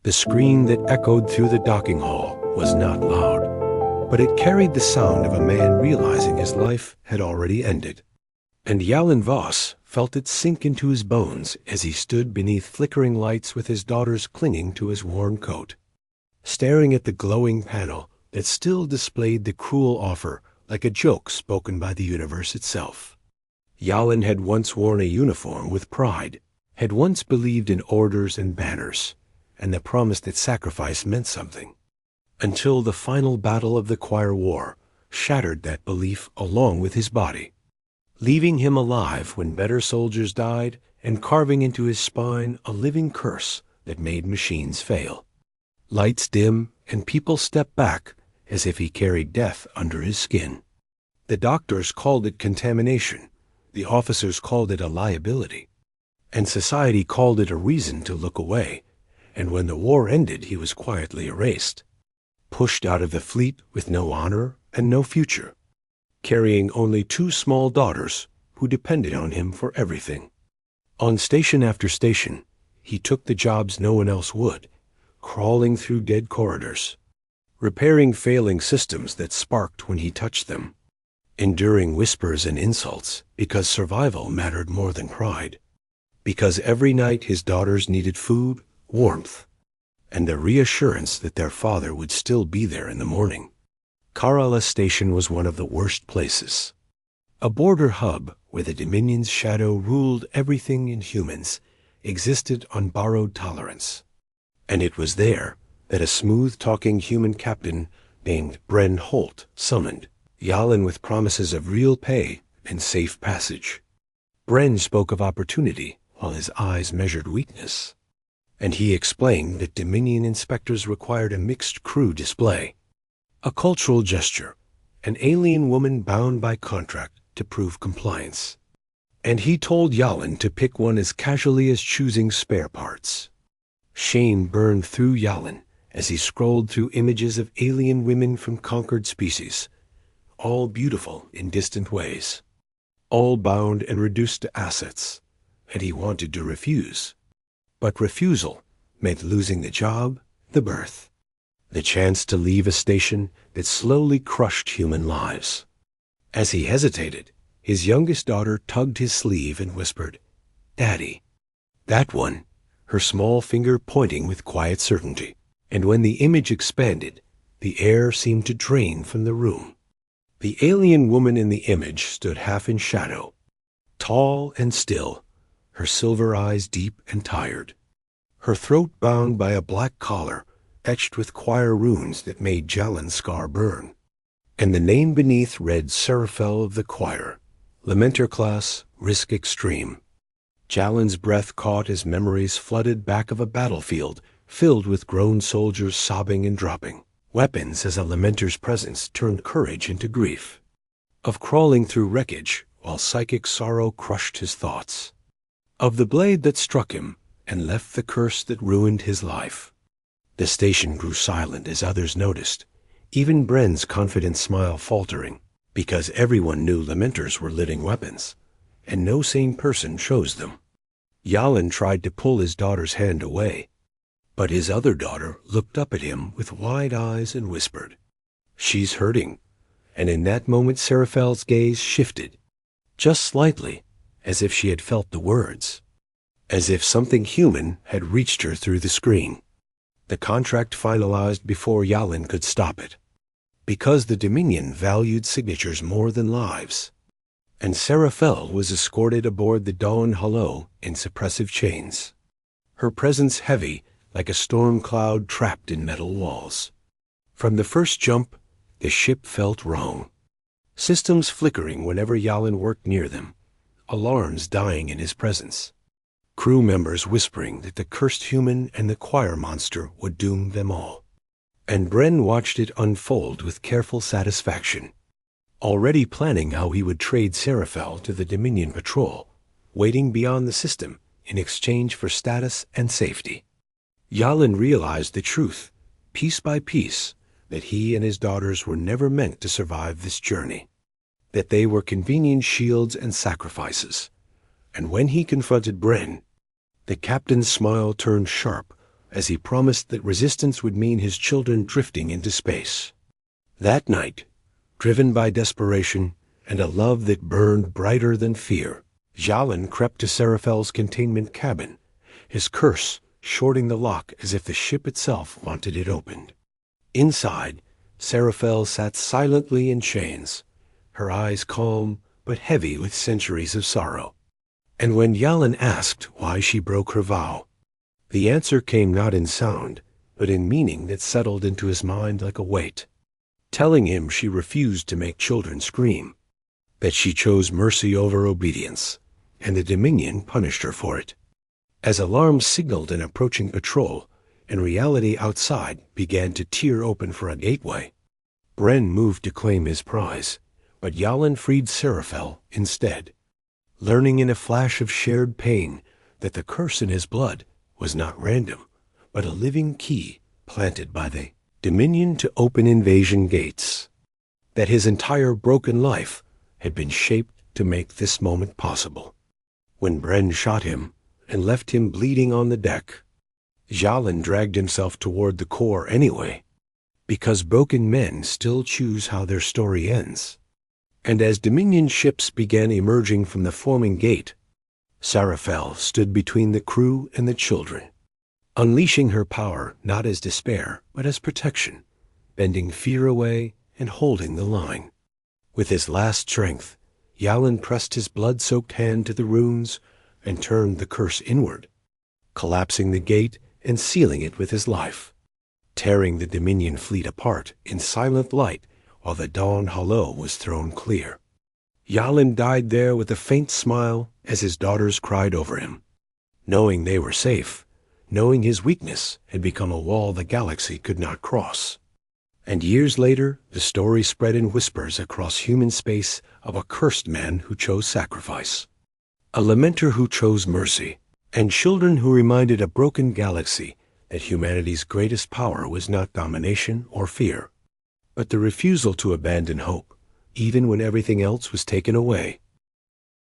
The scream that echoed through the docking hall was not loud, but it carried the sound of a man realizing his life had already ended. And Yalen Voss felt it sink into his bones as he stood beneath flickering lights with his daughters clinging to his worn coat, staring at the glowing panel that still displayed the cruel offer like a joke spoken by the universe itself. Yalen had once worn a uniform with pride, had once believed in orders and banners, and the promise that sacrifice meant something, until the final battle of the Choir War shattered that belief along with his body, leaving him alive when better soldiers died and carving into his spine a living curse that made machines fail. Lights dim and people stepped back as if he carried death under his skin. The doctors called it contamination, the officers called it a liability, and society called it a reason to look away, and when the war ended he was quietly erased, pushed out of the fleet with no honor and no future, carrying only 2 small daughters who depended on him for everything. On station after station, he took the jobs no one else would, crawling through dead corridors, repairing failing systems that sparked when he touched them, enduring whispers and insults because survival mattered more than pride, because every night his daughters needed food, warmth, and the reassurance that their father would still be there in the morning. Karala Station was one of the worst places. A border hub where the Dominion's shadow ruled everything in humans existed on borrowed tolerance. And it was there that a smooth-talking human captain named Bren Holt summoned Yalen with promises of real pay and safe passage. Bren spoke of opportunity while his eyes measured weakness, and he explained that Dominion inspectors required a mixed crew display, a cultural gesture, an alien woman bound by contract to prove compliance. And he told Yalen to pick one as casually as choosing spare parts. Shame burned through Yalen as he scrolled through images of alien women from conquered species, all beautiful in distant ways, all bound and reduced to assets, and he wanted to refuse. But refusal meant losing the job, the berth, the chance to leave a station that slowly crushed human lives. As he hesitated, his youngest daughter tugged his sleeve and whispered, "Daddy." That one, her small finger pointing with quiet certainty. And when the image expanded, the air seemed to drain from the room. The alien woman in the image stood half in shadow, tall and still, her silver eyes deep and tired, her throat bound by a black collar etched with choir runes that made Jalen's scar burn. And the name beneath read Seraphel of the Choir, Lamenter Class, Risk Extreme. Jalen's breath caught as memories flooded back of a battlefield filled with grown soldiers sobbing and dropping weapons as a lamenter's presence turned courage into grief, of crawling through wreckage while psychic sorrow crushed his thoughts, of the blade that struck him and left the curse that ruined his life. The station grew silent as others noticed, even Bren's confident smile faltering, because everyone knew lamenters were living weapons, and no sane person chose them. Yalen tried to pull his daughter's hand away, but his other daughter looked up at him with wide eyes and whispered, "She's hurting." And in that moment Seraphel's gaze shifted, just slightly, as if she had felt the words, as if something human had reached her through the screen. The contract finalized before Yalen could stop it, because the Dominion valued signatures more than lives. And Seraphel was escorted aboard the Dawn Hello in suppressive chains, her presence heavy like a storm cloud trapped in metal walls. From the first jump, the ship felt wrong. Systems flickering whenever Yalen worked near them, alarms dying in his presence, crew members whispering that the cursed human and the choir monster would doom them all. And Bren watched it unfold with careful satisfaction, already planning how he would trade Seraphel to the Dominion Patrol, waiting beyond the system in exchange for status and safety. Yalen realized the truth, piece by piece, that he and his daughters were never meant to survive this journey, that they were convenient shields and sacrifices. And when he confronted Bren, the captain's smile turned sharp as he promised that resistance would mean his children drifting into space. That night, driven by desperation and a love that burned brighter than fear, Xiaolin crept to Seraphel's containment cabin, his curse shorting the lock as if the ship itself wanted it opened. Inside, Seraphel sat silently in chains, her eyes calm but heavy with centuries of sorrow. And when Xiaolin asked why she broke her vow, the answer came not in sound, but in meaning that settled into his mind like a weight, telling him she refused to make children scream, that she chose mercy over obedience, and the Dominion punished her for it. As alarms signaled an approaching patrol, and reality outside began to tear open for a gateway, Bren moved to claim his prize, but Xiaolin freed Seraphel instead, learning in a flash of shared pain that the curse in his blood was not random, but a living key planted by the Dominion to open invasion gates, that his entire broken life had been shaped to make this moment possible. When Bren shot him and left him bleeding on the deck, Xiaolin dragged himself toward the core anyway, because broken men still choose how their story ends. And as Dominion ships began emerging from the forming gate, Seraphel stood between the crew and the children, unleashing her power not as despair but as protection, bending fear away and holding the line. With his last strength, Xiaolin pressed his blood-soaked hand to the runes and turned the curse inward, collapsing the gate and sealing it with his life, tearing the Dominion fleet apart in silent light while the dawn hollow was thrown clear. Xiaolin died there with a faint smile as his daughters cried over him, knowing they were safe, knowing his weakness had become a wall the galaxy could not cross. And years later, the story spread in whispers across human space of a cursed man who chose sacrifice, a lamenter who chose mercy, and children who reminded a broken galaxy that humanity's greatest power was not domination or fear, but the refusal to abandon hope, even when everything else was taken away.